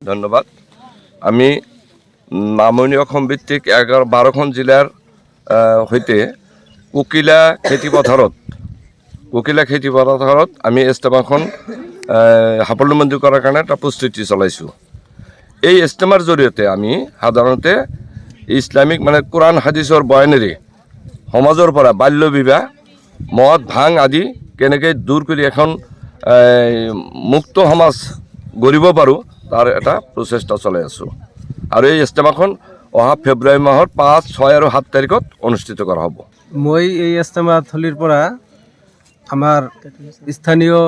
ধন্যবাদ। আমি নামনি অসম ভিত্তিক 12খন জিলাৰ সৈতে কুকিলা খেতিপথাৰত আমি ইজতেমাখন সাফল্যমণ্ডিত কৰাৰ কাৰণে এটা প্ৰস্তুতি চলাইছোঁ। এই ইজতেমাৰ জৰিয়তে আমি সাধাৰণতে ইছলামিক কোৰাণ হাদিছৰ বয়ানেৰে সমাজৰ পৰা বাল্য বিবাহ, মদ, ভাং আদি কেনেকৈ দূৰ কৰি এখন মুক্ত সমাজ গঢ়িব পাৰোঁ তাৰ এটা প্ৰচেষ্টা চলাই আছোঁ। আৰু এই ইজতেমাখন অহা ফেব্ৰুৱাৰী মাহৰ 5, 6 আৰু 7 তাৰিখত অনুষ্ঠিত কৰা হ'ব। মই এই ইজতেমাথলীৰ পৰা আমাৰ স্থানীয়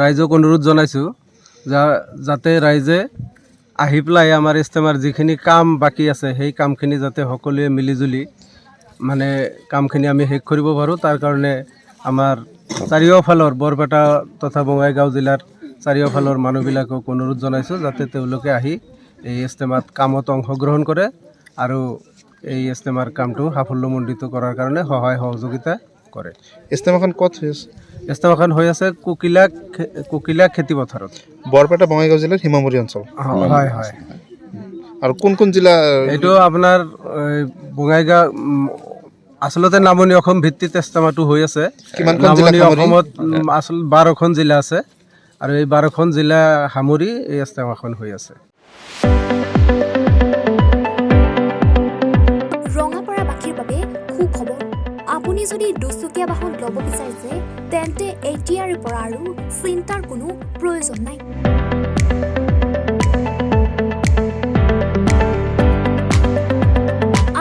ৰাইজক অনুৰোধ জনাইছোঁ যাতে ৰাইজে আহি পেলাই আমাৰ ইজতেমাৰ যিখিনি কাম বাকী আছে সেই কামখিনি যাতে সকলোৱে মিলিজুলি কামখিনি আমি শেষ কৰিব পাৰোঁ। তাৰ কাৰণে আমাৰ চাৰিওফালৰ বৰপেটা তথা বঙাইগাঁও জিলাৰ চাৰিওফালৰ মানুহবিলাকক অনুৰোধ জনাইছোঁ যাতে তেওঁলোকে আহি এই ইজতেমাত কামত অংশগ্ৰহণ কৰে আৰু এই ইজতেমাৰ কামটো সাফল্যমণ্ডিত কৰাৰ কাৰণে সহায় সহযোগিতা কৰে। ইজতেমাখন ক'ত হৈ আছে? ইজতেমাখন হৈ আছে কুকিলা খেতিপথাৰত, বৰপেটা বঙাইগাঁও জিলাৰ সীমামূৰী অঞ্চল। হয় হয়। আৰু কোন জিলা? এইটো আপোনাৰ বঙাইগাঁও, আচলতে নামনি অসম ভিত্তিত ইজতেমাটো হৈ আছে। নামনি অসমত 12খন জিলা আছে আৰু এই 12খন জিলা সামৰি এই ইজতেমাখন হৈ আছে। ৰঙাপাৰাবাসীৰ বাবে সুখবৰ। আপুনি যদি দুচকীয়া বাহন ল'ব বিচাৰিছে তেন্তে এতিয়াৰে পৰা আৰু চিন্তাৰ কোনো প্ৰয়োজন নাই।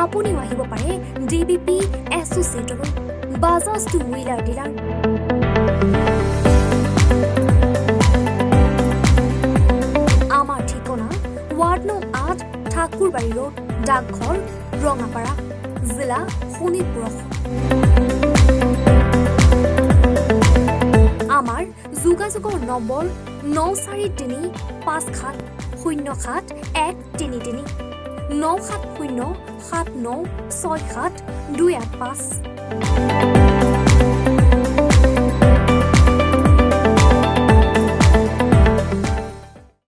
আপুনিও আহিব পাৰে DBP এছ'চিয়েটৰ বাজাজ টু হুইলাৰ ডিলাৰ। আমাৰ ঠিকনা ৱাৰ্ড নং 8, ঠাকুৰবাৰী ৰোড, ডাকঘৰ, ৰঙাপাৰা, জিলা শোণিতপুৰ। আমাৰ যোগাযোগৰ নম্বৰ 9435707133 9707967285285।